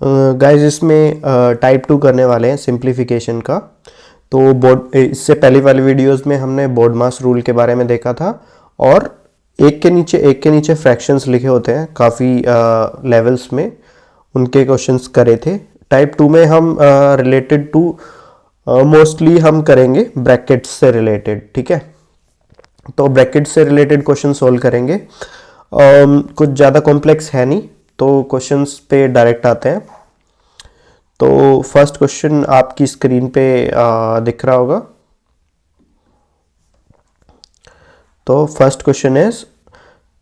Guys इसमें type 2 करने वाले हैं सिंप्लीफिकेशन का। तो बोर्ड इससे पहली वाली वीडियोस में हमने बोर्डमास रूल के बारे में देखा था और एक के नीचे फ्रैक्शंस लिखे होते हैं काफ़ी लेवल्स में, उनके क्वेश्चंस करे थे। टाइप 2 में हम रिलेटेड टू मोस्टली हम करेंगे ब्रैकेट्स से रिलेटेड, ठीक है। तो ब्रैकेट से रिलेटेड क्वेश्चन सोल्व करेंगे। कुछ ज़्यादा कॉम्प्लेक्स है नहीं, तो क्वेश्चंस पे डायरेक्ट आते हैं। तो फर्स्ट क्वेश्चन आपकी स्क्रीन पे दिख रहा होगा। तो फर्स्ट क्वेश्चन इज,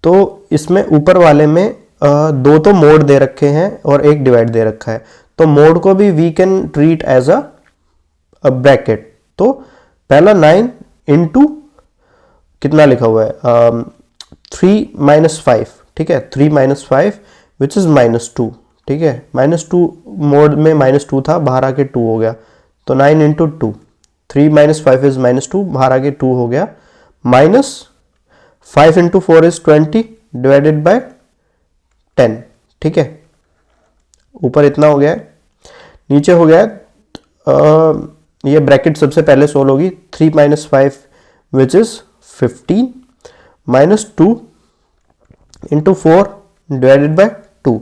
तो इसमें ऊपर वाले में दो तो मोड दे रखे हैं और एक डिवाइड दे रखा है। तो मोड को भी we can treat as a bracket. तो पहला 9 इंटू कितना लिखा हुआ है 3 माइनस 5, ठीक है। 3 माइनस 5 विच इज -2, ठीक है। -2 मोड में -2 था, बाहर आके 2 हो गया। तो 9 इंटू 2, 3 माइनस 5 इज -2, बाहर आके 2 हो गया। Minus 5 into 4 is 20 divided by 10, ठीक है। ऊपर इतना हो गया है, नीचे हो गया है ये ब्रैकेट सबसे पहले सोल्व होगी। 3 minus 5 which is 15 minus 2 into 4 divided by 2,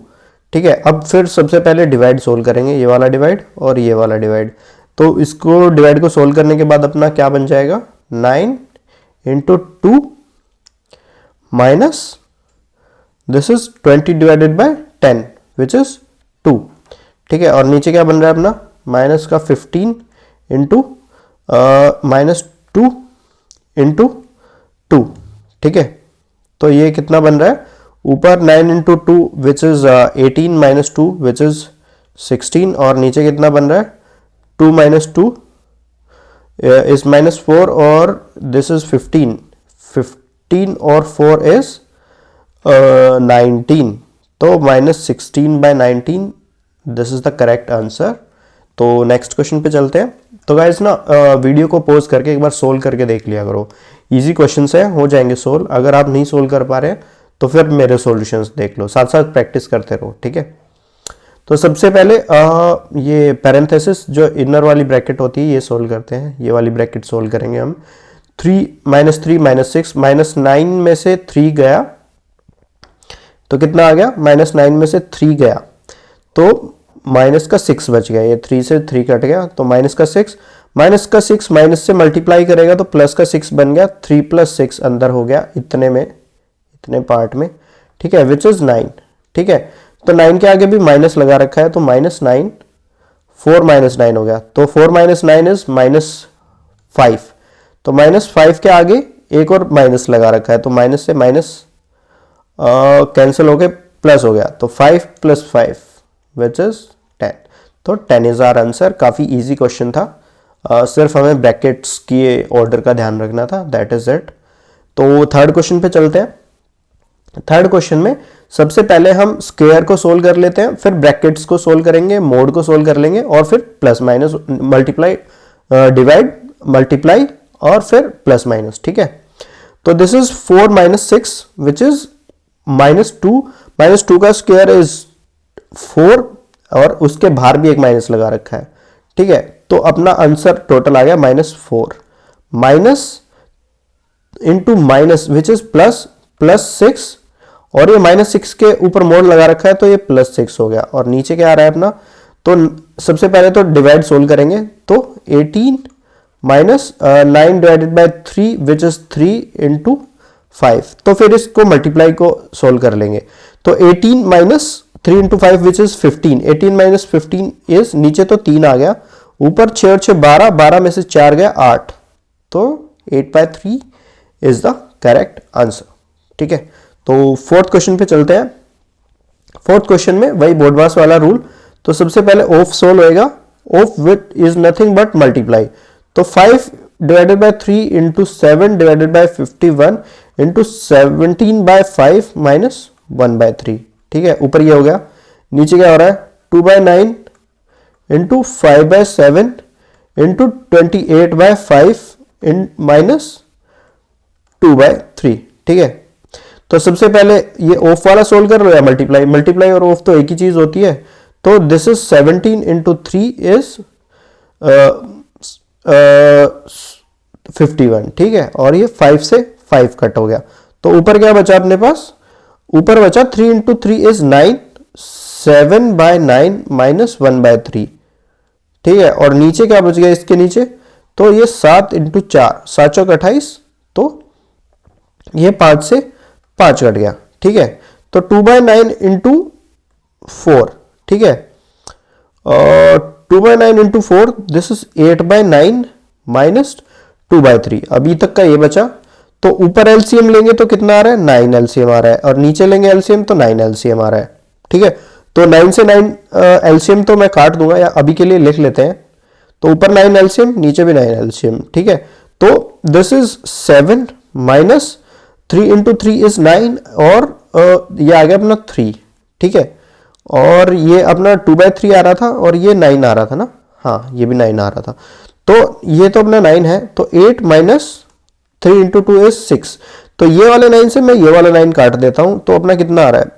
ठीक है। अब फिर सबसे पहले डिवाइड सोल्व करेंगे, ये वाला डिवाइड और ये वाला डिवाइड। तो इसको डिवाइड को सोल्व करने के बाद अपना क्या बन जाएगा 9 into 2 minus this is 20 divided by 10 which is 2, ठीक है। और नीचे क्या बन रहा है अपना माइनस का 15 इंटू -2 इंटू 2, ठीक है। तो ये कितना बन रहा है ऊपर 9 into 2 which is 18 minus 2 which is 16, और नीचे कितना बन रहा है 2 माइनस 2 इज -4 और दिस इज 15 और 4 इज 19। तो -16 by 19 this is the correct answer. तो नेक्स्ट क्वेश्चन पे चलते हैं। तो गाइस ना वीडियो को पॉज करके एक बार सोल्व करके देख लिया करो, इजी क्वेश्चंस है, हो जाएंगे सोल्व। अगर आप नहीं सोल्व कर पा रहे हैं तो फिर मेरे सॉल्यूशंस देख लो, साथ साथ प्रैक्टिस करते रहो, ठीक है। तो सबसे पहले ये पैरेंथेसिस जो इनर वाली ब्रैकेट होती है ये सोल्व करते हैं। ये वाली ब्रैकेट सोल्व करेंगे हम। 3 माइनस 6 -9 में से 3 गया तो कितना आ गया -9 में से 3 गया तो माइनस का 6 बच गया। ये 3 से 3 कट गया तो माइनस का 6 माइनस से मल्टीप्लाई करेगा तो प्लस का 6 बन गया। 3 + 6 अंदर हो गया इतने में, इतने पार्ट में, ठीक है, विच इज 9, ठीक है। तो 9 के आगे भी माइनस लगा रखा है तो -9 4 - 9 हो गया। तो 4 - 9 इज -5। तो -5 के आगे एक और माइनस लगा रखा है तो माइनस से माइनस कैंसिल होके प्लस हो गया। तो 5 + 5 विच इज 10। तो 10 इज आवर आंसर। काफी इजी क्वेश्चन था, सिर्फ हमें ब्रैकेट्स की ऑर्डर का ध्यान रखना था, दैट इज इट। तो थर्ड क्वेश्चन पे चलते हैं। थर्ड क्वेश्चन में सबसे पहले हम स्क्वायर को सोल्व कर लेते हैं, फिर ब्रैकेट्स को सोल्व करेंगे, मोड को सोल्व कर लेंगे और फिर plus minus multiply divide multiply और फिर प्लस माइनस, ठीक है। तो दिस इज 4 - 6 विच इज -2। -2 का स्क्वायर इज 4 और उसके बाहर भी एक माइनस लगा रखा है, ठीक है। तो अपना आंसर टोटल आ गया -4 minus into minus which is +6 और ये -6 के ऊपर मोड लगा रखा है तो ये +6 हो गया। और नीचे क्या आ रहा है अपना, तो सबसे पहले तो डिवाइड सोल्व करेंगे तो 18 minus 9 divided by 3 which is 3 into 5। तो फिर इसको मल्टीप्लाई को सोल्व कर लेंगे तो 18 minus 3 into 5 which is 15। 18 minus 15 is, नीचे तो 3 आ गया, ऊपर 6 और 6 12, 12 में से 4 गया 8, तो 8/3 इज द करेक्ट आंसर, ठीक है। तो फोर्थ क्वेश्चन पे चलते हैं। फोर्थ क्वेश्चन में वही बोर्डमास वाला रूल। तो सबसे पहले ऑफ सोल्व होएगा, of which is nothing but multiply. तो 5 divided by 3 into 7 divided by 51 into 17/5 minus 1/3, ठीक है। ऊपर ये हो गया, नीचे क्या हो रहा है 2/9 इंटू 5/7 इंटू 28/5 माइनस 2/3, ठीक है। तो सबसे पहले ये ऑफ वाला सोल्व कर लो या मल्टीप्लाई। मल्टीप्लाई और ऑफ तो एक ही चीज होती है, तो दिस इज 17 इंटू 3 इज 51, ठीक है। और ये 5 से 5 कट हो गया, तो ऊपर क्या बचा अपने पास, ऊपर बचा 3 इंटू 3 इज 9, 7/9 माइनस 1/3, ठीक है। और नीचे क्या बच गया इसके नीचे, तो ये 7 इंटू 4, 7 चौक 28, तो ये 5 से 5 कट गया, ठीक है। तो 2/9 इंटू 4, ठीक है। 2/9 इंटू 4 दिस इज 8/9 माइनस 2/3, अभी तक का ये बचा। तो ऊपर एलसीएम लेंगे तो कितना आ रहा है, 9 एलसीएम आ रहा है, और नीचे लेंगे एलसीएम तो 9 एलसीएम आ रहा है, ठीक है। तो 9 से 9 एलसीएम तो मैं काट दूंगा, या अभी के लिए लिख लेते हैं। तो ऊपर 9 एलसीएम, नीचे भी 9 एलसीएम, ठीक है। तो this is 7 minus 3 into 3 is 9, और ये आ गया अपना 3, ठीक है। और ये अपना 2/3 आ रहा था, और ये 9 आ रहा था ना, हाँ ये भी 9 आ रहा था। तो ये तो अपना 9 है, तो 8 माइनस 3 इंटू 2 इज 6। तो ये वाले 9 से मैं ये वाला 9 काट देता हूं, तो अपना कितना आ रहा है,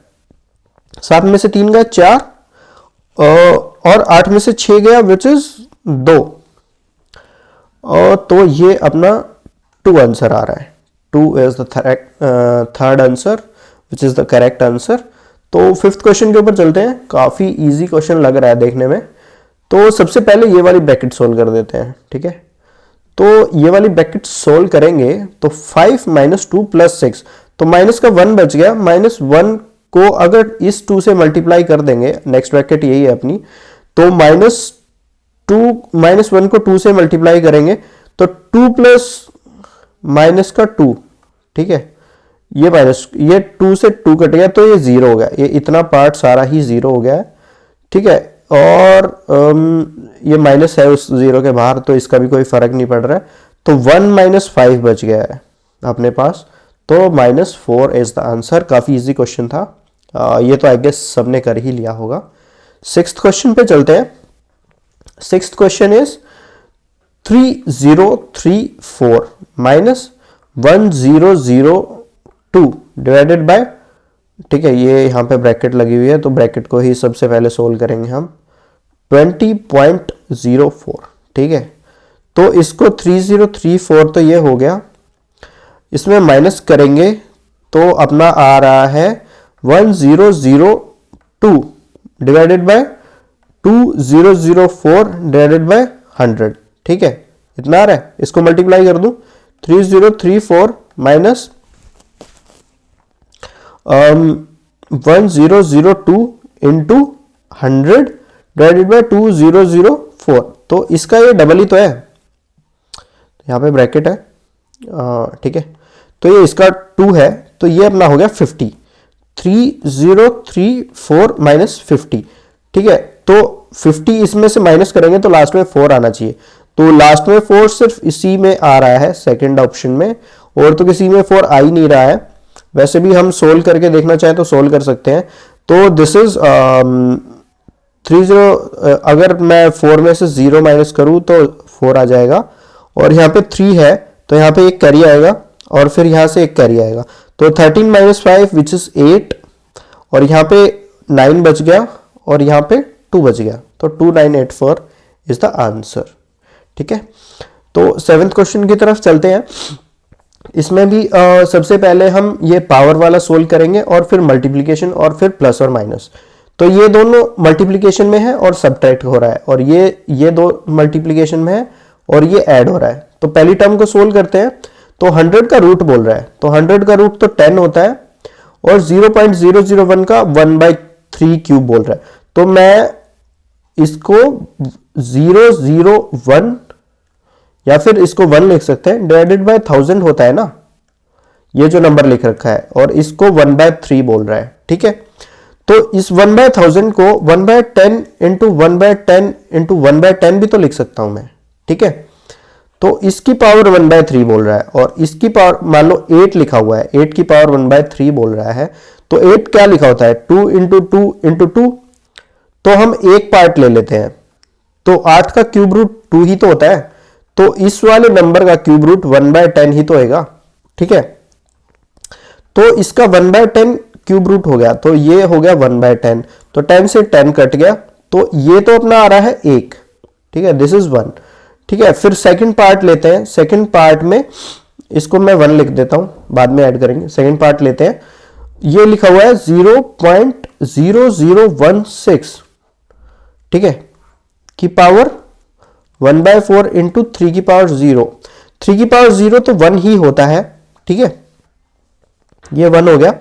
7 में से 3 गया 4, और 8 में से 6 गया विच इज 2, तो ये अपना 2 आंसर आ रहा है। 2 is the third answer which is the correct answer. तो फिफ्थ क्वेश्चन के ऊपर चलते हैं, काफी इजी क्वेश्चन लग रहा है देखने में। तो सबसे पहले ये वाली ब्रैकेट सोल्व कर देते हैं, ठीक है। तो ये वाली ब्रैकेट सोल्व करेंगे तो 5 माइनस 2 प्लस 6, तो माइनस का 1 बच गया, -1 को अगर इस 2 से मल्टीप्लाई कर देंगे, नेक्स्ट ब्रैकेट यही है अपनी, तो -1 को 2 से मल्टीप्लाई करेंगे तो 2 प्लस माइनस का 2, ठीक है। ये 2 से 2 कट गया, तो ये 0 हो गया, ये इतना पार्ट सारा ही 0 हो गया है, ठीक है। और ये माइनस है उस 0 के बाहर, तो इसका भी कोई फर्क नहीं पड़ रहा है। तो 1 माइनस 5 बच गया है अपने पास, तो -4 इज द आंसर। काफी इजी क्वेश्चन था, ये तो आई गेस सबने कर ही लिया होगा। सिक्स्थ क्वेश्चन पे चलते हैं। Sixth question is 3034 minus 1002 divided by, ठीक है, ये यहां पे ब्रैकेट लगी हुई है, तो ब्रैकेट को ही सबसे पहले सोल्व करेंगे हम। 20.04, ठीक है। तो इसको 3034 तो ये हो गया, इसमें माइनस करेंगे तो अपना आ रहा है 1002 डिवाइडेड बाय 2004 डिवाइडेड बाय 100, ठीक है। इतना आ रहा है, इसको मल्टीप्लाई कर दूं, 3034 माइनस 1002 इंटू 100 डिवाइडेड बाय 2004, तो इसका ये डबल ही तो है, यहाँ पे ब्रैकेट है, ठीक है। तो ये इसका 2 है, तो ये अपना हो गया 50, 3034 माइनस 50, ठीक है। तो 50 इसमें से माइनस करेंगे तो लास्ट में 4 आना चाहिए, तो लास्ट में 4 सिर्फ इसी में आ रहा है सेकंड ऑप्शन में, और तो किसी में 4 आ ही नहीं रहा है। वैसे भी हम सोल्व करके देखना चाहें तो सोल्व कर सकते हैं। तो दिस इज 30, अगर मैं 4 में से 0 माइनस करूं तो 4 आ जाएगा, और यहाँ पे 3 है तो यहाँ पे एक कैरी आएगा, और फिर यहाँ से एक कैरी आएगा, तो 13 माइनस 5 विच इज 8, और यहाँ पे 9 बच गया, और यहाँ पे 2 बच गया, तो 2984 इज द आंसर, ठीक है। तो सेवेंथ क्वेश्चन की तरफ चलते हैं। इसमें भी सबसे पहले हम ये पावर वाला सोल्व करेंगे, और फिर मल्टीप्लीकेशन, और फिर प्लस और माइनस। तो ये दोनों मल्टीप्लीकेशन में है और सब्ट्रैक्ट हो रहा है, और ये दो मल्टीप्लीकेशन में है और ये ऐड हो रहा है। तो पहली टर्म को सोल्व करते हैं। तो 100 का रूट बोल रहा है, तो 100 का रूट तो 10 होता है, और 0.001 का 1/3 क्यूब बोल रहा है। तो मैं इसको 001 या फिर इसको 1 लिख सकते हैं, डिवाइडेड बाय 1000 होता है ना, ये जो नंबर लिख रखा है, और इसको 1/3 बोल रहा है, ठीक है। तो इस 1/1000 को 1/10 इंटू 1/10 इंटू 1/10 भी तो लिख सकता हूं मैं, ठीक है। तो इसकी पावर 1/3 बोल रहा है, और इसकी पावर मान लो 8 लिखा हुआ है, 8 की पावर 1/3 बोल रहा है। तो 8 क्या लिखा होता है, 2 इंटू 2 इंटू 2, तो हम एक पार्ट ले लेते हैं, तो 8 का क्यूब रूट 2 ही तो होता है, तो इस वाले नंबर का क्यूब रूट 1/10 ही तो होगा, ठीक है। तो इसका 1/10 क्यूब रूट हो गया, तो ये हो गया 1/10, तो 10 से 10 कट गया, तो ये तो अपना आ रहा है 1, ठीक है, दिस इज 1, ठीक है। फिर सेकंड पार्ट लेते हैं, सेकंड पार्ट में इसको मैं 1 लिख देता हूं, बाद में ऐड करेंगे। सेकंड पार्ट लेते हैं, ये लिखा हुआ है 0.0016, ठीक है, की पावर 1/4 इंटू 3 की पावर 0। 3 की पावर 0 तो 1 ही होता है, ठीक है, ये 1 हो गया।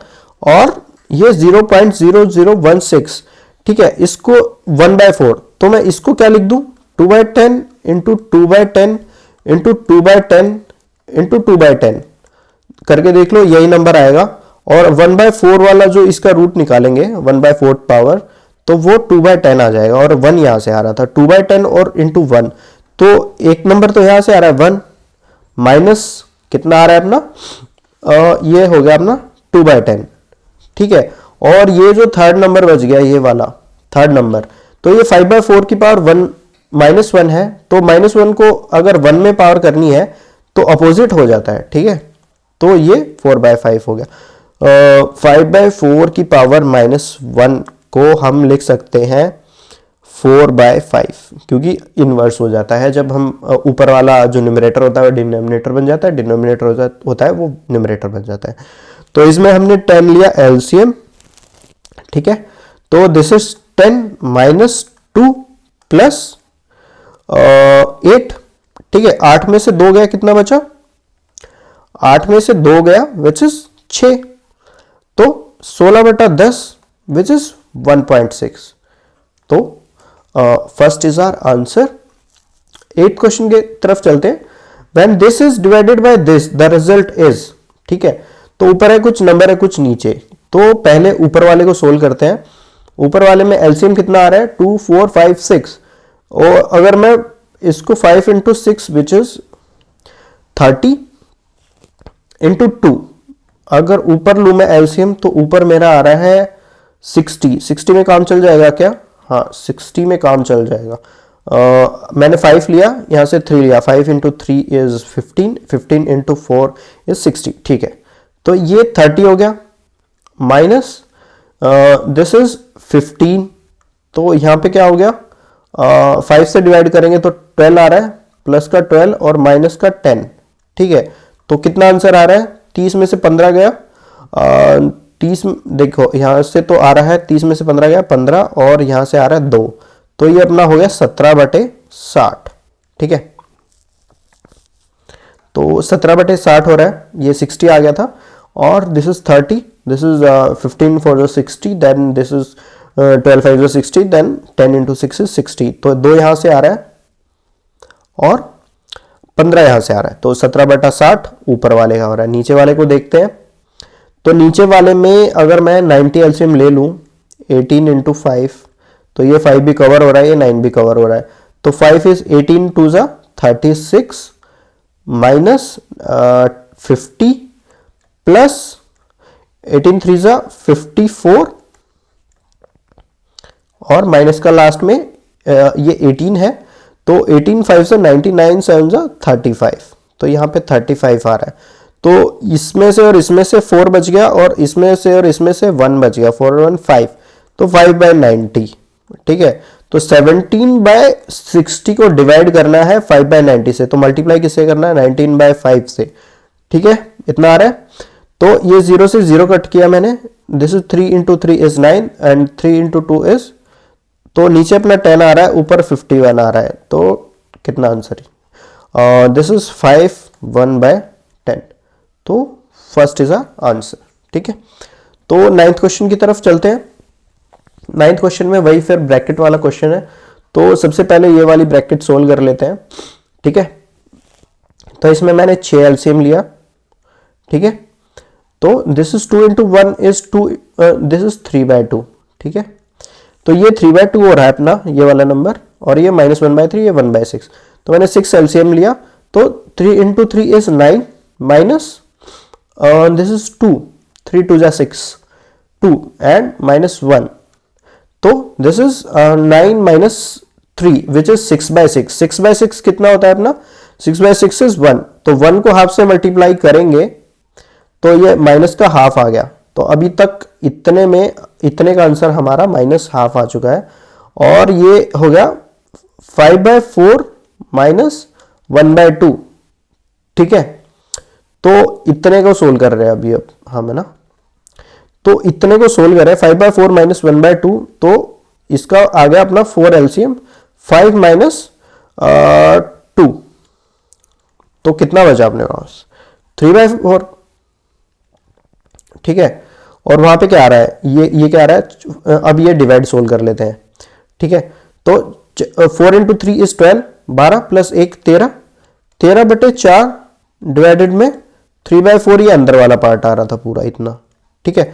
और ये 0.0016, ठीक है, इसको 1/4, तो मैं इसको क्या लिख दूं, 2/10 इंटू 2/10 इंटू 2/10 इंटू 2/10 करके देख लो, यही नंबर आएगा। और 1/4 वाला जो इसका रूट निकालेंगे 1/4 पावर, तो वो 2/10 आ जाएगा। और 1 यहां से आ रहा था, 2/10 और इंटू 1, तो एक नंबर तो यहां से आ रहा है 1, माइनस कितना आ रहा है अपना, ये हो गया अपना 2/10, ठीक है। और ये जो थर्ड नंबर बच गया, ये वाला थर्ड नंबर, तो ये 5/4 की पावर 1 -1 है, तो -1 को अगर 1 में पावर करनी है तो अपोजिट हो जाता है, ठीक है। तो ये 4/5 हो गया। 5/4 की पावर -1 को हम लिख सकते हैं 4/5, क्योंकि इनवर्स हो जाता है। जब हम ऊपर वाला जो न्यूमरेटर होता है वो डिनोमिनेटर बन जाता है, डिनोमिनेटर होता है वो न्यूमरेटर बन जाता है। तो इसमें हमने 10 लिया एलसीएम, ठीक है। तो दिस इज 10 - 2 + 8, ठीक है। 8 में से 2 गया, कितना बचा, 8 में से 2 गया विच इज 6, तो 16/10 विच इज 1.6। तो first is our answer. 8th question के तरफ चलते हैं। When this is divided by this the result is, ठीक है। तो ऊपर है कुछ नंबर है कुछ नीचे, तो पहले ऊपर वाले को सोल्व करते हैं। ऊपर वाले में एलसीएम कितना आ रहा है, 2 4 5 6, और अगर मैं इसको 5 इंटू 6 विच इज 30 इंटू 2, अगर ऊपर लू मैं एलसीएम, तो ऊपर मेरा आ रहा है 60 में काम चल जाएगा क्या, हाँ 60 में काम चल जाएगा। मैंने 5 लिया, यहां से 3 लिया, 5 इंटू 3 इज 15, 15 इंटू 4 इज 60, ठीक है। तो ये 30 हो गया, माइनस दिस इज 15, तो यहां पे क्या हो गया, 5 से डिवाइड करेंगे तो 12 आ रहा है, प्लस का 12 और माइनस का 10, ठीक है। तो कितना आंसर आ रहा है, 30 में से 15 गया, 30 देखो यहां से तो आ रहा है 30 में से 15 गया 15, और यहां से आ रहा है 2, तो ये अपना हो गया 17/60, ठीक है। तो 17/60 हो रहा है, ये 60 आ गया था, और दिस इज 30, दिस इज 15 4 जो 60, देन दिस इज 12 5 जो 60, देन 10 इंटू 6 इज 60, तो 2 यहां से आ रहा है और 15 यहां से आ रहा है, तो 17/60 ऊपर वाले का हो रहा है। नीचे वाले को देखते हैं, तो नीचे वाले में अगर मैं 90 एलसीएम ले लूं 18 इंटू 5, तो ये 5 भी कवर हो रहा है, ये 9 भी कवर हो रहा है, तो 5 इज 18 2 जा 36 माइनस 50 प्लस 18 3 जा 54, और माइनस का लास्ट में ये 18 है, तो 18 5 से 99 7 जा 35, तो यहाँ पे 35 आ रहा है। तो इसमें से और इसमें से 4 बच गया, और इसमें से और इसमें से 1 बच गया, 4 1 5, तो 5/90, ठीक है। तो 17/60 को डिवाइड करना है 5/90 से, तो मल्टीप्लाई किससे करना है, 19/5 से, ठीक है, इतना आ रहा है। तो ये 0 से 0 कट किया मैंने, this is 3 into 3 is 9 and 3 into 2 is, तो नीचे अपना 10 आ रहा है, ऊपर 51 आ रहा है, तो कितना आंसर है, दिस इज 5 1/10, तो फर्स्ट इज आंसर, ठीक है। तो 9th क्वेश्चन की तरफ चलते हैं। 9th क्वेश्चन में वही फिर ब्रैकेट वाला क्वेश्चन है, तो सबसे पहले ये वाली ब्रैकेट सोल्व कर लेते हैं, ठीक है। तो इसमें मैंने 6 एलसीएम लिया, ठीक है। तो this is 2 into 1 is 2, this is 3/2, ठीक है। तो ये 3/2 हो रहा है अपना ये वाला नंबर, और ये -1/3, ये 1/6, तो मैंने 6 एलसीएम लिया, तो 3 into 3 is 9 minus this is 2, 3 2 जा 6, 2 एंड -1, तो this is 9 minus 3 which is 6/6। 6/6 कितना होता है अपना, 6/6 इज 1, तो 1 को हाफ से मल्टीप्लाई करेंगे तो ये माइनस का हाफ आ गया, तो अभी तक इतने में इतने का आंसर हमारा -1/2 आ चुका है। और ये हो गया 5/4 माइनस 1/2, ठीक है। तो इतने को सोल्व कर रहे हैं अभी अब हम, है ना। तो इतने को सोल्व कर रहे हैं 5/4 माइनस 1/2, तो इसका आ गया अपना 4 एलसीएम 5 माइनस 2, तो कितना बचा अपने पास 3/4, ठीक है। और वहां पे क्या आ रहा है, ये क्या आ रहा है, अब ये डिवाइड सोल्व कर लेते हैं, ठीक है। तो 4 इंटू 3 इज 12, 12 प्लस 1 13, 13/4 डिवाइडेड में 3/4, ये अंदर वाला पार्ट आ रहा था पूरा इतना, ठीक है।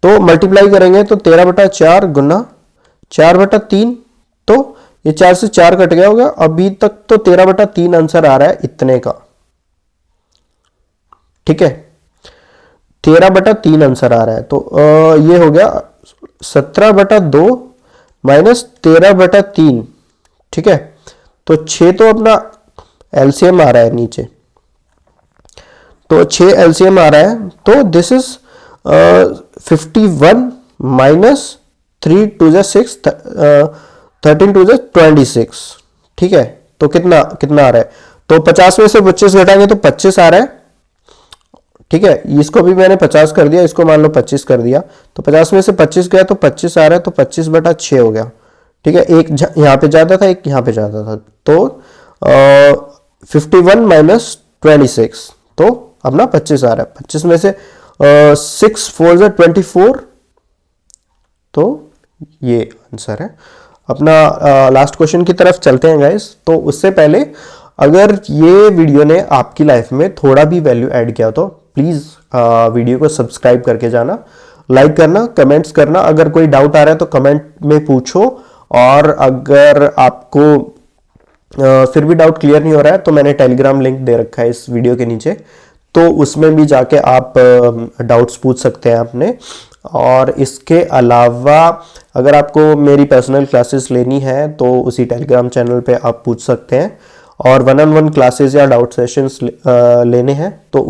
तो मल्टीप्लाई करेंगे तो 13/4 गुना 4/3, तो ये 4 से 4 कट गया होगा। अभी तक तो 13/3 आंसर आ रहा है इतने का, ठीक है। 13/3 आंसर आ रहा है। तो ये हो गया 17/2 माइनस 13/3, ठीक है। तो 6 तो अपना एलसीएम आ रहा है नीचे, तो 6 एलसीएम आ रहा है। तो दिस इज 51 माइनस 3 2 6, 13 2 26, ठीक है। तो कितना कितना आ रहा है, तो 50 में से 25 घटाएंगे तो 25 आ रहा है, ठीक है। इसको भी मैंने 50 कर दिया, इसको मान लो 25 कर दिया, तो 50 में से 25 गया तो 25 आ रहा है, तो 25/6 हो गया, ठीक है। एक यहाँ पे जाता था, एक यहाँ पे जाता था, तो 51 माइनस 26, तो अपना 25 आ रहा है। 25 में से 6 4 24, तो ये आंसर है अपना। लास्ट क्वेश्चन की तरफ चलते हैं गाइस। तो उससे पहले अगर ये वीडियो ने आपकी लाइफ में थोड़ा भी वैल्यू ऐड किया तो प्लीज़ वीडियो को सब्सक्राइब करके जाना, लाइक करना, कमेंट्स करना। अगर कोई डाउट आ रहा है तो कमेंट में पूछो, और अगर आपको फिर भी डाउट क्लियर नहीं हो रहा है तो मैंने टेलीग्राम लिंक दे रखा है इस वीडियो के नीचे, तो उसमें भी जाके आप डाउट्स पूछ सकते हैं अपने। और इसके अलावा अगर आपको मेरी पर्सनल क्लासेस लेनी है तो उसी टेलीग्राम चैनल पे आप पूछ सकते हैं, और 1-on-1 क्लासेस या डाउट सेशंस लेने हैं तो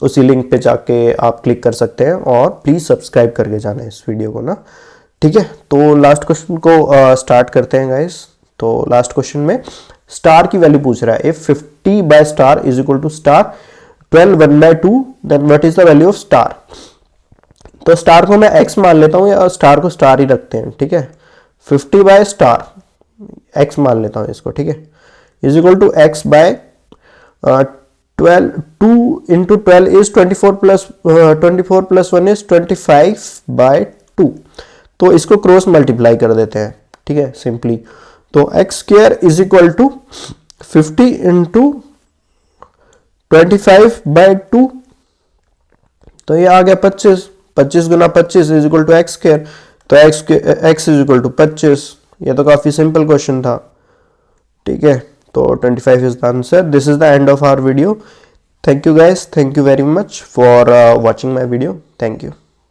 उसी लिंक पे जाके आप क्लिक कर सकते हैं। और प्लीज़ सब्सक्राइब करके जाना है इस वीडियो को ना, ठीक है। तो लास्ट क्वेश्चन को स्टार्ट करते हैं गाइस। तो लास्ट क्वेश्चन में स्टार की वैल्यू पूछ रहा है, if 50 by star is equal to star 12 1/2 then what is the value of star. तो स्टार को मैं x मान लेता हूं, या स्टार को स्टार ही रखते हैं, ठीक है। 50 बाय स्टार x मान लेता हूं इसको, ठीक है, is equal to x by 12, 2 into 12 is 24 plus 1 is 25/2। तो इसको क्रॉस मल्टीप्लाई कर देते हैं, ठीक है, सिंपली। तो x² is equal to 50 into 25/2, तो ये आ गया 25, 25 गुना 25 इज इक्वल टू x², तो x इज इक्वल टू 25। ये तो काफी सिंपल क्वेश्चन था, ठीक है। तो 25 is the answer. This is the end of our video. Thank you guys, thank you very much for watching my video, thank you.